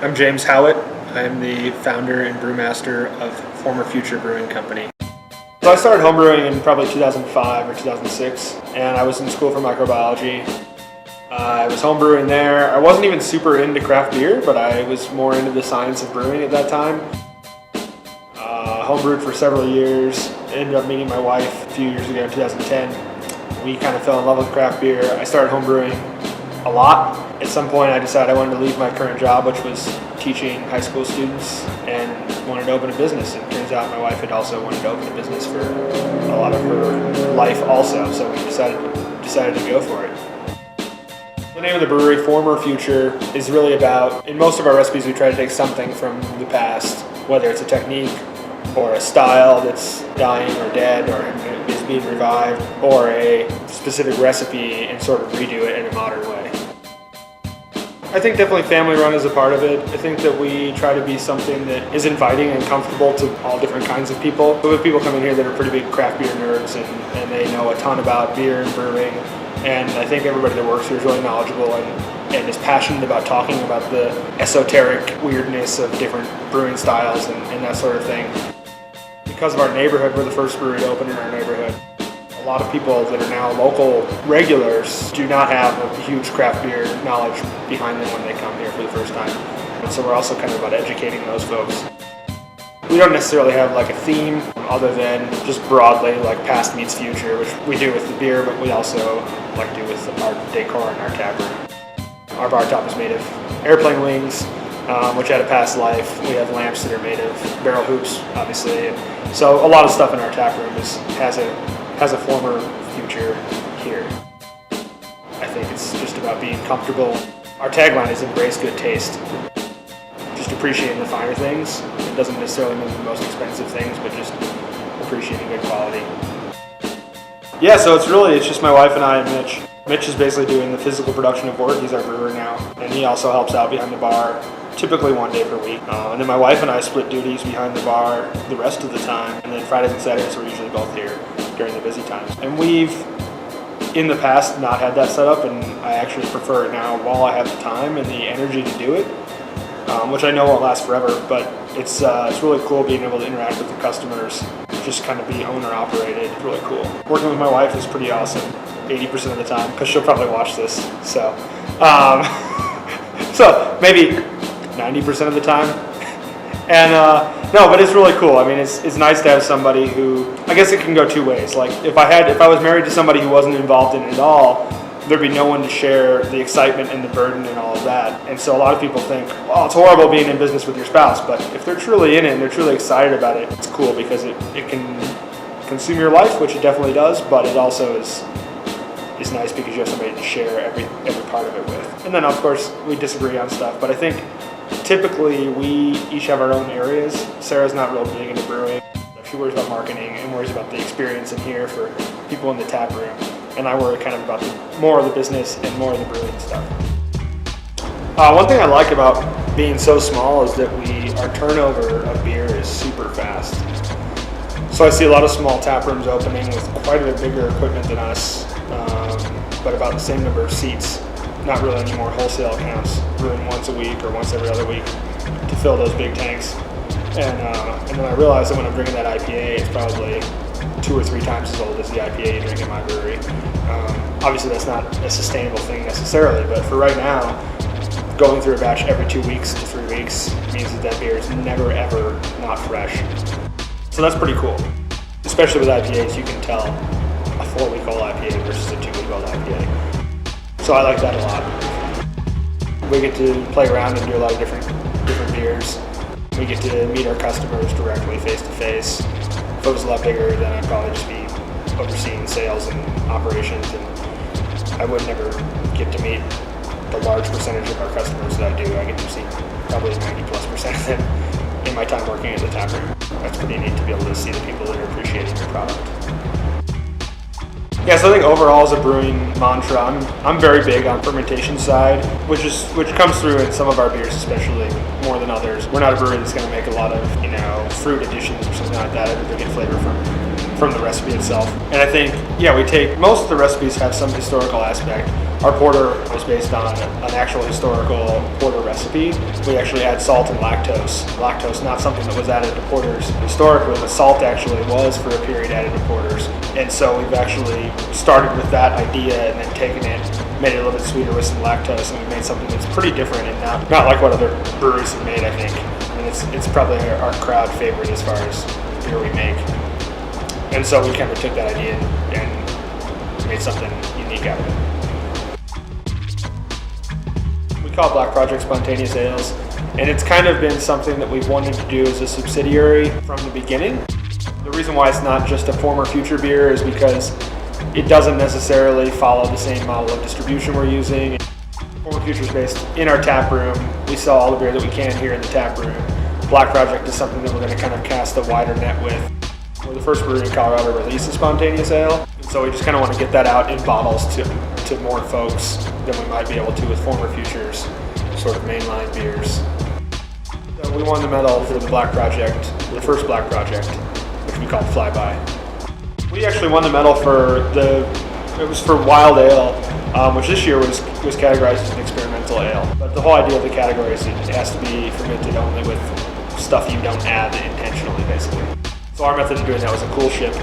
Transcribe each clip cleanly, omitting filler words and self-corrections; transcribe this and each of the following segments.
I'm James Howitt. I'm the founder and brewmaster of former Future Brewing Company. So I started homebrewing in probably 2005 or 2006, and I was in school for microbiology. I was homebrewing there. I wasn't even super into craft beer, but I was more into the science of brewing at that time. Homebrewed for several years. Ended up meeting my wife a few years ago in 2010. We kind of fell in love with craft beer. I started homebrewing a lot. At some point I decided I wanted to leave my current job, which was teaching high school students, and wanted to open a business. And it turns out my wife had also wanted to open a business for a lot of her life also, so we decided to go for it. The name of the brewery, Former Future, is really about, in most of our recipes we try to take something from the past, whether it's a technique or a style that's dying or dead or is being revived, or a specific recipe and sort of redo it in a modern way. I think definitely family run is a part of it. I think that we try to be something that is inviting and comfortable to all different kinds of people. We have people coming here that are pretty big craft beer nerds and they know a ton about beer and brewing. And I think everybody that works here is really knowledgeable and is passionate about talking about the esoteric weirdness of different brewing styles and that sort of thing. Because of our neighborhood, we're the first brewery to open in our neighborhood. A lot of people that are now local regulars do not have a huge craft beer knowledge behind them when they come here for the first time. And so we're also kind of about educating those folks. We don't necessarily have like a theme other than just broadly like past meets future, which we do with the beer, but we also like do with our decor in our tap room. Our bar top is made of airplane wings, which had a past life. We have lamps that are made of barrel hoops, obviously. And so a lot of stuff in our tap room has a former future here. I think it's just about being comfortable. Our tagline is embrace good taste. Just appreciating the finer things. It doesn't necessarily mean the most expensive things, but just appreciating good quality. Yeah, so it's just my wife and I and Mitch. Mitch is basically doing the physical production of work. He's our brewer now, and he also helps out behind the bar, typically one day per week. And then my wife and I split duties behind the bar the rest of the time, and then Fridays and Saturdays we're usually both here during the busy times. And we've, in the past, not had that set up, and I actually prefer it now while I have the time and the energy to do it, which I know won't last forever, but it's really cool being able to interact with the customers, just kind of be owner-operated. It's really cool. Working with my wife is pretty awesome, 80% of the time, because she'll probably watch this, so. So maybe 90% of the time. And no, but it's really cool. I mean, it's nice to have somebody who, I guess it can go two ways. Like if I was married to somebody who wasn't involved in it at all, there'd be no one to share the excitement and the burden and all of that. And so a lot of people think, well, it's horrible being in business with your spouse, but if they're truly in it and they're truly excited about it, it's cool because it can consume your life, which it definitely does, but it also is nice because you have somebody to share every part of it with. And then of course we disagree on stuff, but I think typically we each have our own areas. Sarah's not real big into brewing. She worries about marketing and worries about the experience in here for people in the tap room. And I worry kind of about more of the business and more of the brewing stuff. One thing I like about being so small is that our turnover of beer is super fast. So I see a lot of small tap rooms opening with quite a bit bigger equipment than us, but about the same number of seats. Not really any more wholesale accounts, brewing once a week or once every other week to fill those big tanks. And then I realized that when I'm drinking that IPA, it's probably 2 or 3 times as old as the IPA you drink in my brewery. Obviously that's not a sustainable thing necessarily, but for right now, going through a batch every 2 weeks to 3 weeks means that beer is never ever not fresh. So that's pretty cool. Especially with IPAs, you can tell a 4-week-old IPA versus a 2-week-old IPA. So I like that a lot. We get to play around and do a lot of different beers. We get to meet our customers directly, face to face. If it was a lot bigger, then I'd probably just be overseeing sales and operations, and I would never get to meet the large percentage of our customers that I do. I get to see probably 90+% of them in my time working at the tap room. That's pretty neat to be able to see the people that are appreciating your product. Yeah, so I think overall as a brewing mantra, I'm very big on fermentation side, which comes through in some of our beers, especially more than others. We're not a brewery that's going to make a lot of fruit additions or something like that. Everybody get flavor from the recipe itself. And I think we take most of the recipes have some historical aspect. Our porter was based on an actual historical porter recipe. We actually add salt and lactose. Lactose, not something that was added to porters historically, but salt actually was for a period added to porters. And so we've actually started with that idea and then taken it, made it a little bit sweeter with some lactose, and we made something that's pretty different and not like what other breweries have made, I think. And it's probably our crowd favorite as far as beer we make. And so we kind of took that idea and made something unique out of it. We call it Black Project Spontaneous Ales, and it's kind of been something that we've wanted to do as a subsidiary from the beginning. The reason why it's not just a former Future beer is because it doesn't necessarily follow the same model of distribution we're using. Former Future is based in our tap room. We sell all the beer that we can here in the tap room. Black Project is something that we're going to kind of cast a wider net with. We're the first brewery in Colorado to release a spontaneous ale, and so we just kind of want to get that out in bottles to more folks than we might be able to with former Futures, sort of mainline beers. So we won the medal for the Black Project, the first Black Project, which we called Flyby. We actually won the medal it was for Wild Ale, which this year was categorized as an experimental ale. But the whole idea of the category is it has to be fermented only with stuff you don't add intentionally, basically. So our method of doing that was a cool ship.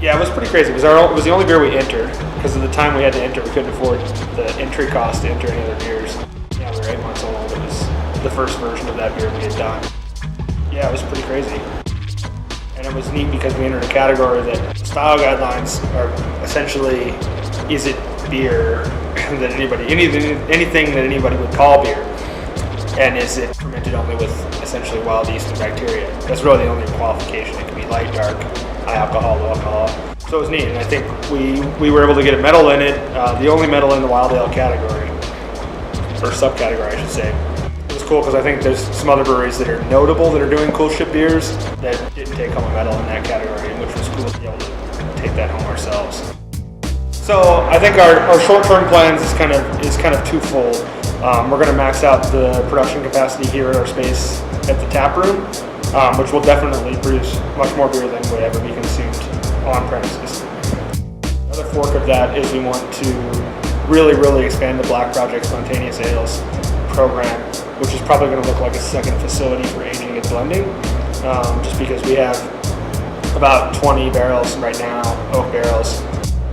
Yeah, it was pretty crazy. It was the only beer we entered, because of the time we had to enter, we couldn't afford the entry cost to enter any other beers. Yeah, we were 8 months old. It was the first version of that beer we had done. Yeah, it was pretty crazy. And it was neat because we entered a category that style guidelines are essentially, is it beer that anything that anybody would call beer? And is it fermented only with essentially wild yeast and bacteria? That's really the only qualification. It can be light, dark, high alcohol, low alcohol. So it was neat, and I think we were able to get a medal in it, the only medal in the wild ale category, or subcategory I should say. It was cool because I think there's some other breweries that are notable that are doing cool ship beers that didn't take home a medal in that category, which was cool to be able to take that home ourselves. So I think our short-term plans is kind of twofold. We're going to max out the production capacity here at our space at the tap room, which will definitely produce much more beer than would ever be consumed on premises. Another fork of that is we want to really, really expand the Black Project Spontaneous Ales program, which is probably going to look like a second facility for aging and blending, just because we have about 20 barrels right now, oak barrels,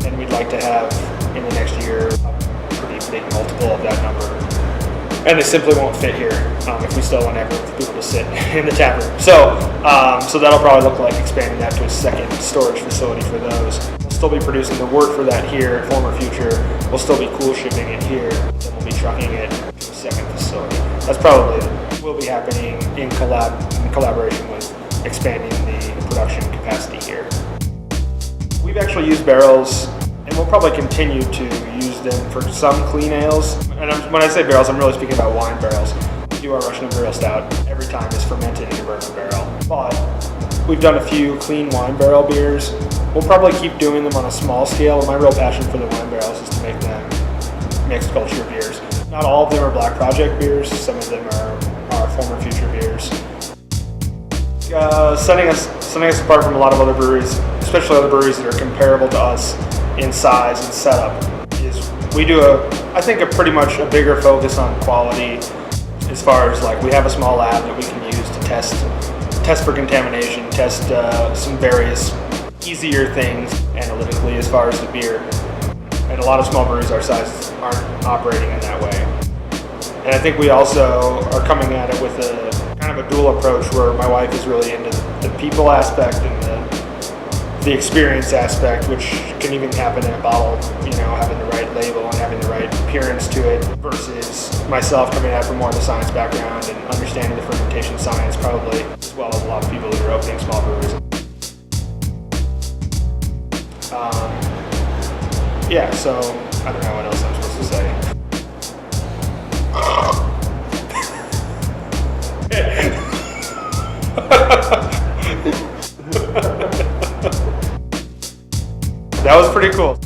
and we'd like to have in the next year a pretty big multiple of that number. And they simply won't fit here if we still want to have people to sit in the tap room. So that'll probably look like expanding that to a second storage facility for those. We'll still be producing the wort for that here at Former Future. We'll still be cool shipping it here, then we'll be trucking it to a second facility. That's probably will be happening in collaboration with expanding the production capacity here. We've actually used barrels, and we'll probably continue to use them for some clean ales. And when I say barrels, I'm really speaking about wine barrels. We do our Russian Imperial Stout every time is fermented in a bourbon barrel. But we've done a few clean wine barrel beers. We'll probably keep doing them on a small scale. My real passion for the wine barrels is to make them mixed culture beers. Not all of them are Black Project beers. Some of them are Former Future beers. Setting us apart from a lot of other breweries, especially other breweries that are comparable to us in size and setup, is we do I think a pretty much a bigger focus on quality, as far as like we have a small lab that we can use to test for contamination, test some various easier things analytically as far as the beer. And a lot of small breweries our size aren't operating in that way. And I think we also are coming at it with a kind of a dual approach where my wife is really into the people aspect and the experience aspect, which can even happen in a bottle, having the right label and having the right appearance to it, versus myself coming at it from more of the science background and understanding the fermentation science probably as well as a lot of people that are opening small breweries. So I don't know what else I'm supposed to say. That was pretty cool.